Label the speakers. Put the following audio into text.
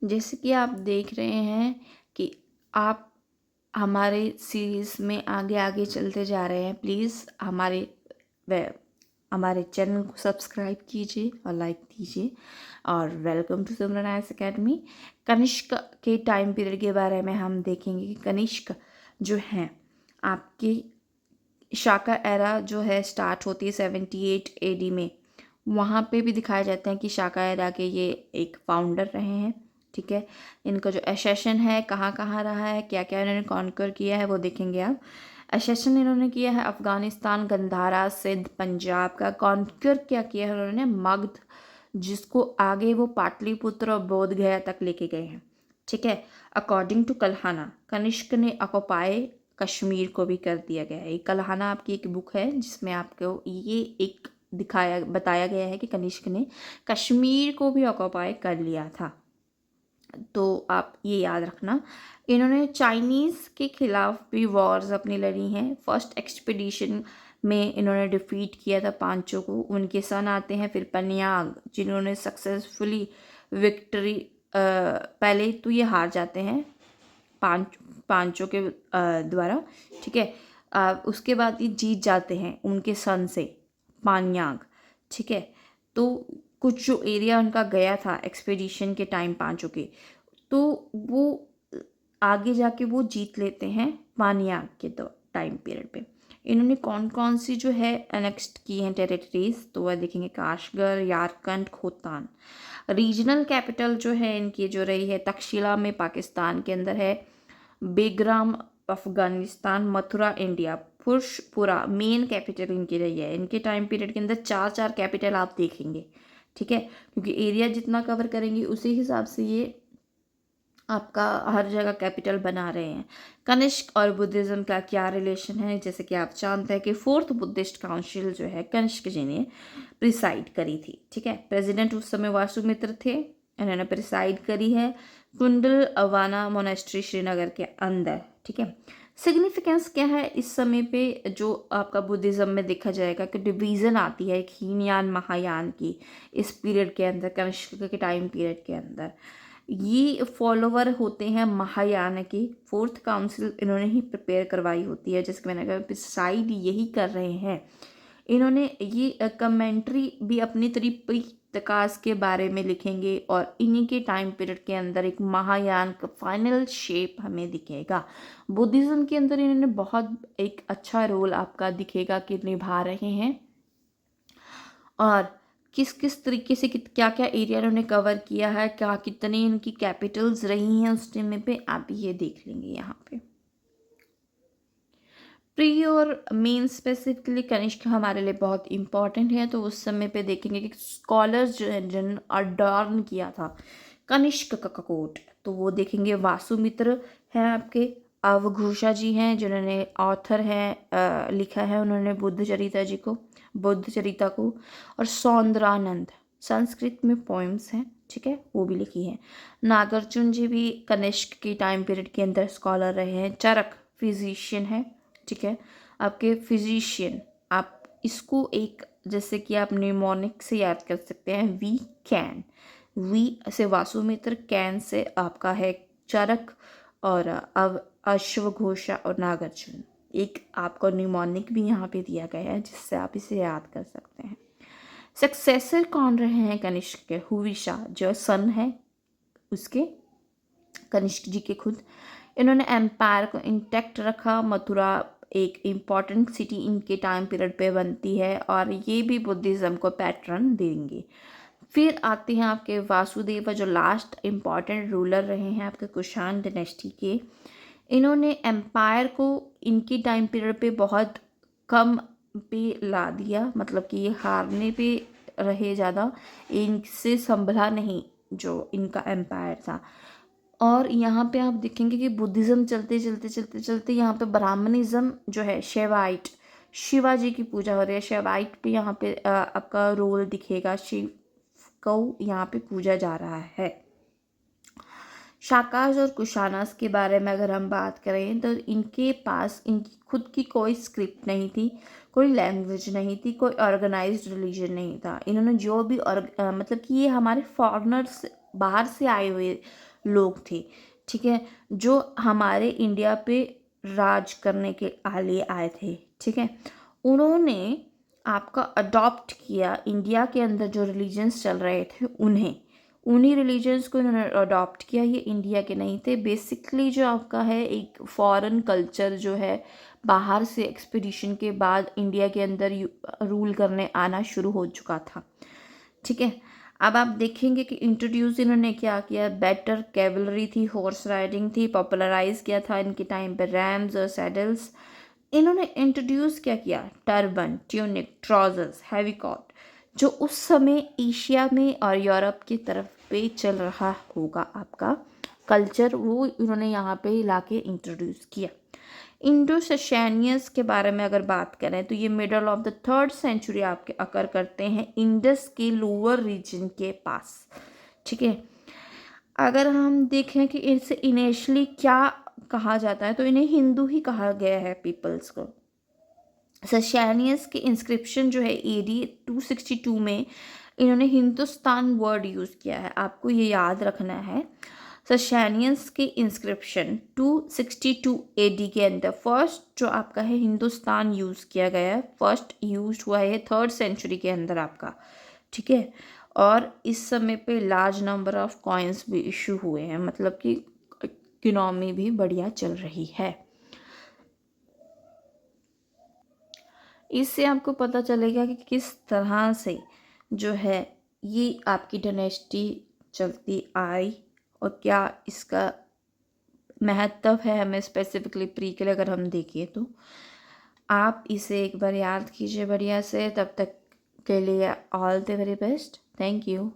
Speaker 1: जैसे कि आप देख रहे हैं कि आप हमारे सीरीज़ में आगे आगे चलते जा रहे हैं। प्लीज़ हमारे चैनल को सब्सक्राइब कीजिए और लाइक कीजिए। और welcome to Simran IAS academy. Kanishka के टाइम पीरियड के बारे में हम देखेंगे कि कनिष्क जो हैं आपकी शाका एरा जो है स्टार्ट होती है 78 एडी में। वहाँ पे भी दिखाया जाता है कि शाका एरा के ये एक फाउंडर रहे हैं। ठीक है, इनका जो एसेशन है कहाँ कहाँ रहा है, क्या क्या इन्होंने कॉन्कर किया है वो देखेंगे आप। एसेशन इन्होंने किया है अफ़गानिस्तान, गंधारा, सिंध, पंजाब का। कॉन्कर क्या किया है उन्होंने, मगध, जिसको आगे वो पाटलिपुत्र और बोध गया तक लेके गए हैं। ठीक है, अकॉर्डिंग टू कल्हाना कनिष्क ने ऑक्युपाई कश्मीर को भी कर दिया गया है। कल्हाना आपकी एक बुक है जिसमें आपको ये एक बताया गया है कि कनिष्क ने कश्मीर को भी ऑक्युपाई कर लिया था। तो आप ये याद रखना। इन्होंने चाइनीज़ के खिलाफ भी वॉर्स अपनी लड़ी हैं। फर्स्ट एक्सपीडिशन में इन्होंने डिफीट किया था पांचों को। उनके सन आते हैं फिर पन्याग, जिन्होंने सक्सेसफुली विक्ट्री, पहले तो ये हार जाते हैं पांचों के द्वारा। ठीक है, उसके बाद ये जीत जाते हैं उनके सन से, पान्याग। ठीक है, तो कुछ जो एरिया उनका गया था एक्सपीडिशन के टाइम पांचों के, तो वो आगे जाके वो जीत लेते हैं पान्याग के टाइम पीरियड पे। इन्होंने कौन कौन सी जो है अनेक्स्ट की हैं टेरिटरीज, तो वह देखेंगे काशगर, यारकंड, खोतान। रीजनल कैपिटल जो है इनकी जो रही है तक्षशिला में पाकिस्तान के अंदर है, Begram Afghanistan, Mathura India, Purushapura main capital इनकी रही है। इनके टाइम पीरियड के अंदर चार चार कैपिटल आप देखेंगे। ठीक है, क्योंकि एरिया जितना कवर करेंगे उसी हिसाब से ये आपका हर जगह कैपिटल बना रहे हैं। कनिष्क और बुद्धिज़्म का क्या रिलेशन है, जैसे कि आप जानते हैं कि फोर्थ बुद्धिस्ट काउंसिल जो है कनिष्क जी ने प्रिसाइड करी थी। ठीक है, प्रेसिडेंट उस समय वासुमित्र थे, इन्होंने प्रिसाइड करी है कुंडल अवाना मोनेस्ट्री श्रीनगर के अंदर। ठीक है, सिग्निफिकेंस क्या है इस समय पे जो आपका बुद्धिज़्म में देखा जाएगा कि डिवीज़न आती है एक हीनयान महायान की इस पीरियड के अंदर, कनिष्क के टाइम पीरियड के अंदर। ये फॉलोवर होते हैं महायान के। फोर्थ काउंसिल इन्होंने ही प्रिपेयर करवाई होती है, जैसे कि मैंने कहा प्रिसाइड यही कर रहे हैं। इन्होंने ये कमेंट्री भी अपनी त्रिपिटकास के बारे में लिखेंगे और इन्हीं के टाइम पीरियड के अंदर एक महायान का फाइनल शेप हमें दिखेगा। बुद्धिज़्म के अंदर इन्होंने बहुत एक अच्छा रोल आपका दिखेगा कि निभा रहे हैं। और किस किस तरीके से क्या क्या एरिया उन्होंने कवर किया है, क्या कितनी इनकी कैपिटल्स रही हैं उस टाइम पे, आप ये देख लेंगे यहाँ पे। प्री और मेन स्पेसिफिकली कनिष्क हमारे लिए बहुत इंपॉर्टेंट है, तो उस समय पे देखेंगे कि स्कॉलर्स जो है जिन अडॉर्न किया था कनिष्क का कोट, तो वो देखेंगे वासुमित्र हैं आपके, अवघोषा जी हैं जिन्होंने ऑथर हैं, लिखा है उन्होंने बुद्ध चरिता को, और सौंदरानंद संस्कृत में पोइम्स हैं। ठीक है, वो भी लिखी है। नागार्जुन जी भी कनिष्क के टाइम पीरियड के अंदर स्कॉलर रहे हैं। चरक फिजिशियन है। ठीक है, आपके फिजिशियन, आप इसको एक जैसे कि आप निमोनिक से याद कर सकते हैं, वी कैन, वी से वासुमित्र, कैन से आपका है चरक, और अब अश्वघोषा और नागार्जुन। एक आपको निमोनिक भी यहाँ पे दिया गया है जिससे आप इसे याद कर सकते हैं। सक्सेसर कौन रहे हैं कनिष्क के, हुविशा जो सन है उसके, कनिष्क जी के खुद। इन्होंने एम्पायर को इंटैक्ट रखा। मथुरा एक इम्पॉर्टेंट सिटी इनके टाइम पीरियड पे बनती है और ये भी बुद्धिज़्म को पैटर्न देंगे। फिर आते हैं आपके वासुदेव जो लास्ट इम्पॉर्टेंट रूलर रहे हैं आपके कुषाण डायनेस्टी के। इन्होंने एम्पायर को इनकी टाइम पीरियड पे बहुत कम पे ला दिया, मतलब कि ये हारने पे रहे ज़्यादा, इनसे संभला नहीं जो इनका एम्पायर था। और यहाँ पे आप देखेंगे कि बुद्धिज़्म चलते चलते चलते चलते यहाँ पे ब्राह्मणिज़्म जो है, शैवाइट, शिवाजी की पूजा हो रही है, शैवाइट पे यहाँ पे आपका रोल दिखेगा, शिव को यहाँ पे पूजा जा रहा है। शाकाज और कुशानास के बारे में अगर हम बात करें तो इनके पास इनकी खुद की कोई स्क्रिप्ट नहीं थी, कोई लैंग्वेज नहीं थी, कोई ऑर्गेनाइज्ड रिलीजन नहीं था। इन्होंने जो भी मतलब कि ये हमारे फॉरेनर्स, बाहर से आए हुए लोग थे, ठीक है, जो हमारे इंडिया पे राज करने के लिए आए थे, ठीक है। उन्होंने आपका अडॉप्ट किया इंडिया के अंदर जो रिलीजन्स चल रहे थे उन्हें, उन्हीं रिलीजन्स को इन्होंने अडॉप्ट किया, ये इंडिया के नहीं थे। बेसिकली जो आपका है एक फॉरेन कल्चर जो है बाहर से एक्सपीडिशन के बाद इंडिया के अंदर रूल करने आना शुरू हो चुका था, ठीक है। अब आप देखेंगे कि इंट्रोड्यूस इन्होंने क्या किया, बेटर कैवलरी थी, हॉर्स राइडिंग थी, पॉपुलराइज किया था इनके टाइम पे रैम्स और सैडल्स। इन्होंने इंट्रोड्यूस क्या किया, turban, tunic, trousers, heavy coat, जो उस समय एशिया में और यूरोप की तरफ पे चल रहा होगा आपका कल्चर, वो इन्होंने यहाँ पे लाके इंट्रोड्यूस किया। इंडो सशैनियंस के बारे में अगर बात करें तो ये middle of the 3rd century आपके अकर करते हैं इंडस के लोअर रीजन के पास, ठीक है। अगर हम देखें कि इनसे इनिशियली क्या कहा जाता है तो इन्हें हिंदू ही कहा गया है पीपल्स को। सशैनियंस के इंस्क्रिप्शन जो है AD 262 में इन्होंने हिंदुस्तान वर्ड यूज़ किया है, आपको ये याद रखना है। सशैनियंस के इंस्क्रिप्शन 262 AD के अंदर फर्स्ट जो आपका है हिंदुस्तान यूज़ किया गया है, फर्स्ट यूज हुआ है 3rd सेंचुरी के अंदर आपका, ठीक है। और इस समय पे लार्ज नंबर ऑफ कॉइन्स भी इशू हुए हैं, मतलब कि इकोनॉमी भी बढ़िया चल रही है। इससे आपको पता चलेगा कि किस तरह से जो है ये आपकी डायनेस्टी चलती आई और क्या इसका महत्व है हमें स्पेसिफिकली प्री के लिए अगर हम देखें तो। आप इसे एक बार याद कीजिए बढ़िया से, तब तक के लिए all the very best, thank you.